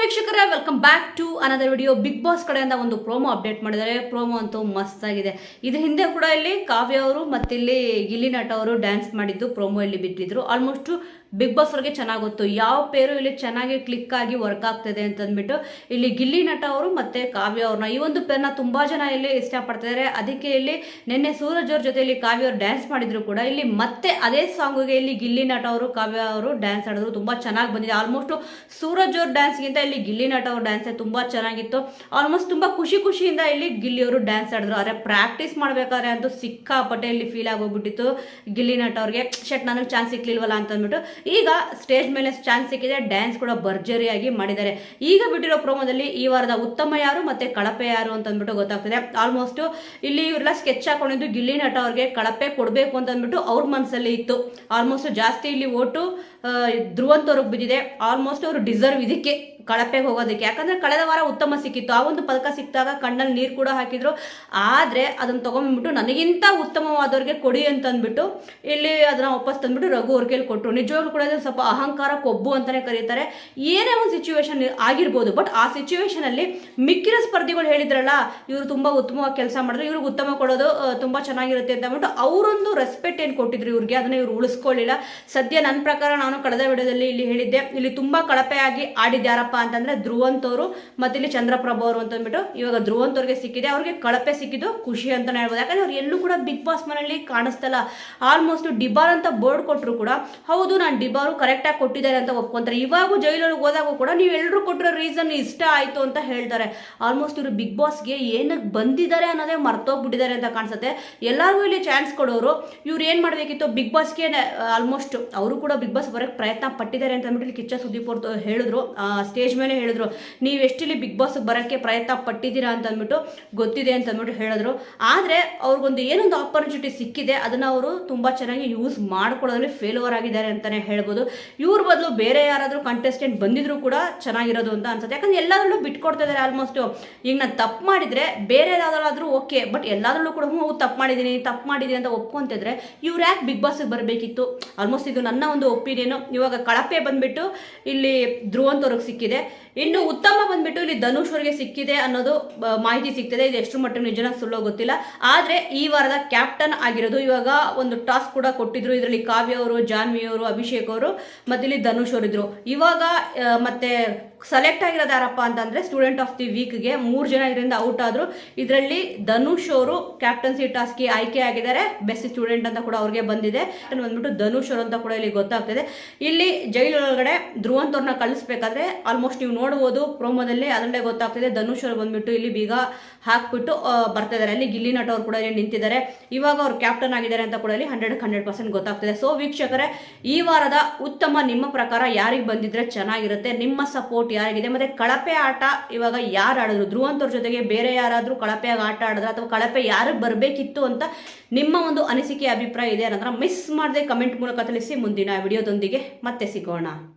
ವೀಕ್ಷಕರೇ, welcome back to another video. Bigg Boss ಕಡೆಯಿಂದ ಒಂದು ಪ್ರೋಮೋ ಅಪ್ಡೇಟ್ ಮಾಡಿದ್ದಾರೆ. ಪ್ರೋಮೋ ಅಂತೂ ಮಸ್ತ್ ಆಗಿದೆ. ಇದ್ರ ಹಿಂದೆ ಕೂಡ ಇಲ್ಲಿ ಕಾವ್ಯ ಅವರು ಮತ್ತೆ ಇಲ್ಲಿ ಗಿಲ್ಲಿ ನಟ ಅವರು ಡ್ಯಾನ್ಸ್ ಮಾಡಿದ್ದು ಪ್ರೋಮೋ ಇಲ್ಲಿ ಬಿಟ್ಟಿದ್ರು. ಆಲ್ಮೋಸ್ಟ್ ಬಿಗ್ ಬಾಸ್ ಅವ್ರಿಗೆ ಚೆನ್ನಾಗಿ ಗೊತ್ತು ಯಾವ ಪೇರು ಇಲ್ಲಿ ಚೆನ್ನಾಗಿ ಕ್ಲಿಕ್ ಆಗಿ ವರ್ಕ್ ಆಗ್ತದೆ ಅಂತ ಅಂದ್ಬಿಟ್ಟು ಇಲ್ಲಿ ಗಿಲ್ಲಿ ನಟ ಅವರು ಮತ್ತೆ ಕಾವ್ಯ ಅವ್ರನ್ನ ಈ ಒಂದು ಪೇರ್ನ ತುಂಬಾ ಜನ ಇಲ್ಲಿ ಇಷ್ಟಪಡ್ತಿದ್ದಾರೆ. ಅದಕ್ಕೆ ಇಲ್ಲಿ ನಿನ್ನೆ ಸೂರಜ್ ಅವ್ರ ಜೊತೆ ಇಲ್ಲಿ ಕಾವ್ಯ ಅವರು ಡ್ಯಾನ್ಸ್ ಮಾಡಿದ್ರು ಕೂಡ ಇಲ್ಲಿ ಮತ್ತೆ ಅದೇ ಸಾಂಗ್ಗೆ ಇಲ್ಲಿ ಗಿಲ್ಲಿ ನಟ ಅವರು ಕಾವ್ಯ ಅವರು ಡ್ಯಾನ್ಸ್ ಆಡಿದ್ರು. ತುಂಬಾ ಚೆನ್ನಾಗಿ ಬಂದಿದೆ. ಆಲ್ಮೋಸ್ಟ್ ಸೂರಜ್ ಅವ್ರ ಡ್ಯಾನ್ಸ್ಗಿಂತ ಇಲ್ಲಿ ಗಿಲ್ಲಿ ನಟ ಅವ್ರ ಡ್ಯಾನ್ಸ್ ತುಂಬಾ ಚೆನ್ನಾಗಿತ್ತು. ಆಲ್ಮೋಸ್ಟ್ ತುಂಬಾ ಖುಷಿಯಿಂದ ಇಲ್ಲಿ ಗಿಲ್ಲಿ ಅವರು ಡ್ಯಾನ್ಸ್ ಆಡಿದ್ರು. ಆದ್ರೆ ಪ್ರಾಕ್ಟೀಸ್ ಮಾಡ್ಬೇಕಾದ್ರೆ ಅಂತೂ ಸಿಕ್ಕಾಪಟ್ಟೆ ಇಲ್ಲಿ ಫೀಲ್ ಆಗೋಗ್ಬಿಟ್ಟಿತ್ತು ಗಿಲ್ಲಿ ನಟ ಅವ್ರಿಗೆ. ಶಟ್ ನನಗೆ ಚಾನ್ಸ್ ಸಿಕ್ಲಿಲ್ವಲ್ಲ ಅಂತ ಅಂದ್ಬಿಟ್ಟು ಈಗ ಸ್ಟೇಜ್ ಮೇಲೆ ಚಾನ್ಸ್ ಸಿಕ್ಕಿದೆ. ಡ್ಯಾನ್ಸ್ ಕೂಡ ಭರ್ಜರಿಯಾಗಿ ಮಾಡಿದ್ದಾರೆ. ಈಗ ಬಿಟ್ಟಿರೋ ಪ್ರೋಮೋದಲ್ಲಿ ಈ ವಾರದ ಉತ್ತಮ ಯಾರು ಮತ್ತೆ ಕಳಪೆ ಯಾರು ಅಂತ ಅಂದ್ಬಿಟ್ಟು ಗೊತ್ತಾಗ್ತದೆ. ಆಲ್ಮೋಸ್ಟ್ ಇಲ್ಲಿ ಇವರೆಲ್ಲ ಸ್ಕೆಚ್ ಹಾಕೊಂಡಿದ್ದು ಗಿಲ್ಲಿ ನಟ ಅವ್ರಿಗೆ ಕಳಪೆ ಕೊಡಬೇಕು ಅಂತ ಅಂದ್ಬಿಟ್ಟು ಅವ್ರ ಮನಸ್ಸಲ್ಲಿ ಇತ್ತು. ಆಲ್ಮೋಸ್ಟ್ ಜಾಸ್ತಿ ಇಲ್ಲಿ ಓಟು ಧ್ರುವಂತವ್ರಿಗೆ ಬಿದ್ದಿದೆ. ಆಲ್ಮೋಸ್ಟ್ ಅವರು ಡಿಸರ್ವ್ ಇದಕ್ಕೆ ಕಳಪೆಗೆ ಹೋಗೋದಕ್ಕೆ. ಯಾಕಂದ್ರೆ ಕಳೆದ ವಾರ ಉತ್ತಮ ಸಿಕ್ಕಿತ್ತು. ಆ ಒಂದು ಪದಕ ಸಿಕ್ಕಿದಾಗ ಕಣ್ಣಲ್ಲಿ ನೀರು ಕೂಡ ಹಾಕಿದ್ರು. ಆದರೆ ಅದನ್ನು ತಗೊಂಡ್ಬಿಟ್ಟು ನನಗಿಂತ ಉತ್ತಮವಾದವ್ರಿಗೆ ಕೊಡಿ ಅಂತ ಅಂದ್ಬಿಟ್ಟು ಇಲ್ಲಿ ಅದನ್ನ ವಾಪಸ್ ತಂದ್ಬಿಟ್ಟು ರಘು ಅವ್ರ ಕೈಲಿ ಕೊಟ್ಟರು. ನಿಜವಾಗ್ಲೂ ಕೂಡ ಸ್ವಲ್ಪ ಅಹಂಕಾರ ಕೊಬ್ಬು ಅಂತಾನೆ ಕರೀತಾರೆ. ಏನೇ ಒಂದು ಸಿಚುವೇಶನ್ ಆಗಿರ್ಬೋದು, ಬಟ್ ಆ ಸಿಚುವೇಶನ್ ಅಲ್ಲಿ ಮಿಕ್ಕಿರೋ ಸ್ಪರ್ಧಿಗಳು ಹೇಳಿದ್ರಲ್ಲ ಇವರು ತುಂಬಾ ಉತ್ತಮವಾಗಿ ಕೆಲಸ ಮಾಡಿದ್ರು, ಇವ್ರಿಗೆ ಉತ್ತಮ ಕೊಡೋದು ತುಂಬಾ ಚೆನ್ನಾಗಿರುತ್ತೆ ಅಂತ ಅಂದ್ಬಿಟ್ಟು ಅವರೊಂದು ರೆಸ್ಪೆಕ್ಟ್ ಏನು ಕೊಟ್ಟಿದ್ರು ಇವ್ರಿಗೆ, ಅದನ್ನ ಇವ್ರು ಉಳಿಸ್ಕೊಳ್ಳಿಲ್ಲ. ಸದ್ಯ ನನ್ನ ಪ್ರಕಾರ ನಾನು ಕಳೆದ ವಿಡಿಯೋದಲ್ಲಿ ಇಲ್ಲಿ ಹೇಳಿದ್ದೆ, ಇಲ್ಲಿ ತುಂಬಾ ಕಳಪೆಯಾಗಿ ಆಡಿದ್ಯಾರಪ್ಪ ಅಂತಂದ್ರೆ ಧ್ರುವಂತ್ ಅವರು ಮತ್ತೆ ಇಲ್ಲಿ ಚಂದ್ರಪ್ರಭು ಅವರು ಅಂತ ಅಂದ್ಬಿಟ್ಟು. ಇವಾಗ ಧ್ರುವಂತ್ ಅವ್ರಿಗೆ ಸಿಕ್ಕಿದೆ, ಅವ್ರಿಗೆ ಕಳಪೆ ಸಿಕ್ಕಿದ್ದು ಖುಷಿ ಅಂತಾನೆ ಹೇಳ್ಬೋದು. ಯಾಕಂದ್ರೆ ಅವ್ರು ಎಲ್ಲೂ ಕೂಡ ಬಿಗ್ ಬಾಸ್ ಮನೆಯಲ್ಲಿ ಕಾಣಿಸ್ತಲ್ಲ. ಆಲ್ಮೋಸ್ಟ್ ಡಿಬಾರ್ ಅಂತ ಬೋರ್ಡ್ ಕೊಟ್ಟರು ಕೂಡ ಹೌದು ನಾನು ಡಿಬಾರು ಕರೆಕ್ಟ್ ಆಗಿ ಕೊಟ್ಟಿದ್ದಾರೆ ಅಂತ ಒಪ್ಕೊಂತಾರೆ. ಇವಾಗೂ ಜೈಲೊಳಗೆ ಹೋದಾಗೂ ಕೂಡ ನೀವು ಎಲ್ಲರೂ ಕೊಟ್ಟಿರೋ ರೀಸನ್ ಇಷ್ಟ ಆಯ್ತು ಅಂತ ಹೇಳ್ತಾರೆ. ಆಲ್ಮೋಸ್ಟ್ ಇವರು ಬಿಗ್ ಬಾಸ್ಗೆ ಏನಕ್ಕೆ ಬಂದಿದ್ದಾರೆ ಅನ್ನೋದೇ ಮರ್ತೋಗ್ಬಿಟ್ಟಿದ್ದಾರೆ ಅಂತ ಕಾಣಿಸುತ್ತೆ. ಎಲ್ಲರಿಗೂ ಇಲ್ಲಿ ಚಾನ್ಸ್ ಕೊಡೋರು ಇವ್ರು ಏನ್ ಮಾಡ್ಬೇಕಿತ್ತು, ಬಿಗ್ ಬಾಸ್ಗೆ ಆಲ್ಮೋಸ್ಟ್ ಅವರು ಕೂಡ ಬಿಗ್ ಬಾಸ್ ಬರೋಕ್ಕೆ ಪ್ರಯತ್ನ ಪಟ್ಟಿದ್ದಾರೆ ಅಂತ ಅಂದ್ಬಿಟ್ಟು ಕಿಚ್ಚ ಸುದೀಪ್ ಅವ್ರು ಹೇಳಿದ್ರು. ಸ್ಟೇಜ್ ಮೇಲೆ ಹೇಳಿದ್ರು, ನೀವು ಎಷ್ಟಿಲ್ಲಿ ಬಿಗ್ ಬಾಸ್ ಬರೋಕ್ಕೆ ಪ್ರಯತ್ನ ಪಟ್ಟಿದ್ದೀರಾ ಅಂತ ಅಂದ್ಬಿಟ್ಟು ಗೊತ್ತಿದೆ ಅಂತ ಅಂದ್ಬಿಟ್ಟು ಹೇಳಿದ್ರು. ಆದರೆ ಅವ್ರಿಗೊಂದು ಏನೊಂದು ಆಪರ್ಚುನಿಟಿ ಸಿಕ್ಕಿದೆ, ಅದನ್ನ ಅವರು ತುಂಬಾ ಚೆನ್ನಾಗಿ ಯೂಸ್ ಮಾಡ್ಕೊಳ್ಳೋದ್ರಲ್ಲಿ ಫೇಲ್ಯೂರ್ ಆಗಿದ್ದಾರೆ ಅಂತಾನೆ ಹೇಳ್ಬೋದು. ಇವ್ರ ಬದಲು ಬೇರೆ ಯಾರಾದರೂ ಕಂಟೆಸ್ಟೆಂಟ್ ಬಂದಿದ್ರು ಕೂಡ ಚೆನ್ನಾಗಿರೋದು ಅಂತ ಅನ್ಸುತ್ತೆ. ಯಾಕಂದ್ರೆ ಎಲ್ಲಾದ್ರಲ್ಲೂ ಬಿಟ್ಕೊಡ್ತಾ ಇದ್ದಾರೆ. ಆಲ್ಮೋಸ್ಟ್ ಈಗ ನಾನು ತಪ್ಪು ಮಾಡಿದ್ರೆ ಬೇರೆ ಯಾವ್ದಾದ್ರೂ ಓಕೆ, ಬಟ್ ಎಲ್ಲಾದ್ರಲ್ಲೂ ಕೂಡ ತಪ್ಪು ಮಾಡಿದ್ದೀನಿ ಅಂತ ಒಪ್ಕೊಂತಿದ್ರೆ ಇವ್ರು ಯಾಕೆ ಬಿಗ್ ಬಾಸ್ಗೆ ಬರಬೇಕಿತ್ತು? ಆಲ್ಮೋಸ್ಟ್ ಇದು ನನ್ನ ಒಂದು ಒಪಿನಿಯನ್. ಇವಾಗ ಕಳಪೆ ಬಂದ್ಬಿಟ್ಟು ಇಲ್ಲಿ ಧ್ರುವಂತ್ ಅವ್ರಿಗೆ ಸಿಕ್ಕಿದೆ, ಇನ್ನು ಉತ್ತಮ ಬಂದ್ಬಿಟ್ಟು ಇಲ್ಲಿ ಧನುಷ್ ಅವರಿಗೆ ಸಿಕ್ಕಿದೆ ಅನ್ನೋದು ಮಾಹಿತಿ ಸಿಗ್ತದೆ. ಇದು ಎಷ್ಟು ಮಟ್ಟಿಗೆ ನಿಜನ ಸುಳ್ಳೋ ಗೊತ್ತಿಲ್ಲ. ಆದ್ರೆ ಈ ವಾರದ ಕ್ಯಾಪ್ಟನ್ ಆಗಿರೋದು ಇವಾಗ ಒಂದು ಟಾಸ್ಕ್ ಕೂಡ ಕೊಟ್ಟಿದ್ರು. ಇದರಲ್ಲಿ ಕಾವ್ಯ ಅವರು, ಜಾನ್ವಿ ಅವರು, ಅಭಿಷೇಕ್ ಅವರು ಮತ್ತೆ ಇಲ್ಲಿ ಧನುಷ್ ಅವರಿದ್ರು. ಇವಾಗ ಮತ್ತೆ ಸೆಲೆಕ್ಟ್ ಆಗಿರೋದು ಯಾರಪ್ಪ ಅಂತಂದ್ರೆ ಸ್ಟೂಡೆಂಟ್ ಆಫ್ ದಿ ವೀಕ್ಗೆ 3 ಜನ ಇದರಿಂದ ಔಟ್ ಆದ್ರು. ಇದರಲ್ಲಿ ಧನುಷ್ ಅವರು ಕ್ಯಾಪ್ಟನ್ಸಿ ಟಾಸ್ಕ್ಗೆ ಆಯ್ಕೆ ಆಗಿದ್ದಾರೆ. ಬೆಸ್ಟ್ ಸ್ಟೂಡೆಂಟ್ ಅಂತ ಕೂಡ ಅವ್ರಿಗೆ ಬಂದಿದೆ. ಬಂದ್ಬಿಟ್ಟು ಧನುಷ್ ಅವರು ಅಂತ ಕೂಡ ಇಲ್ಲಿ ಗೊತ್ತಾಗ್ತದೆ. ಇಲ್ಲಿ ಜೈಲೊಳಗಡೆ ಧ್ರುವಂತ್ ಅವ್ರನ್ನ ಕಳಿಸ್ಬೇಕಾದ್ರೆ ಆಲ್ಮೋಸ್ಟ್ ನೀವು ನೋಡ್ಬೋದು ಪ್ರೋಮೋದಲ್ಲಿ, ಅದರಲ್ಲೇ ಗೊತ್ತಾಗ್ತದೆ. ಧನುಷ್ ಅವರು ಬಂದ್ಬಿಟ್ಟು ಇಲ್ಲಿ ಬೀಗ ಹಾಕ್ಬಿಟ್ಟು ಬರ್ತಾ ಇದ್ದಾರೆ. ಅಲ್ಲಿ ಗಿಲ್ಲಿ ನಟ ಅವ್ರು ಕೂಡ ಇಲ್ಲಿ ನಿಂತಿದ್ದಾರೆ. ಇವಾಗ ಅವ್ರು ಕ್ಯಾಪ್ಟನ್ ಆಗಿದ್ದಾರೆ ಅಂತ ಕೂಡ ಇಲ್ಲಿ 100% ಗೊತ್ತಾಗ್ತದೆ. ಸೊ ವೀಕ್ಷಕರೇ, ಈ ವಾರದ ಉತ್ತಮ ನಿಮ್ಮ ಪ್ರಕಾರ ಯಾರಿಗೆ ಬಂದಿದ್ರೆ ಚೆನ್ನಾಗಿರುತ್ತೆ? ನಿಮ್ಮ ಸಪೋರ್ಟ್ ಯಾರಿಗಿದೆ? ಮತ್ತೆ ಕಳಪೆ ಆಟ ಇವಾಗ ಯಾರು ಆಡಿದ್ರು? ಧ್ರುವಂತ್ ಅವ್ರ ಜೊತೆಗೆ ಬೇರೆ ಯಾರಾದ್ರೂ ಕಳಪೆಯಾಗಿ ಆಟ ಆಡಿದ್ರೆ ಅಥವಾ ಕಳಪೆ ಯಾರಿಗೆ ಬರಬೇಕಿತ್ತು ಅಂತ ನಿಮ್ಮ ಒಂದು ಅನಿಸಿಕೆ ಅಭಿಪ್ರಾಯ ಇದೆ ಅನ್ನೋದನ್ನ ಮಿಸ್ ಮಾಡದೆ ಕಮೆಂಟ್ ಮೂಲಕ ತಿಳಿಸಿ. ಮುಂದಿನ ವಿಡಿಯೋದೊಂದಿಗೆ ಮತ್ತೆ ಸಿಗೋಣ.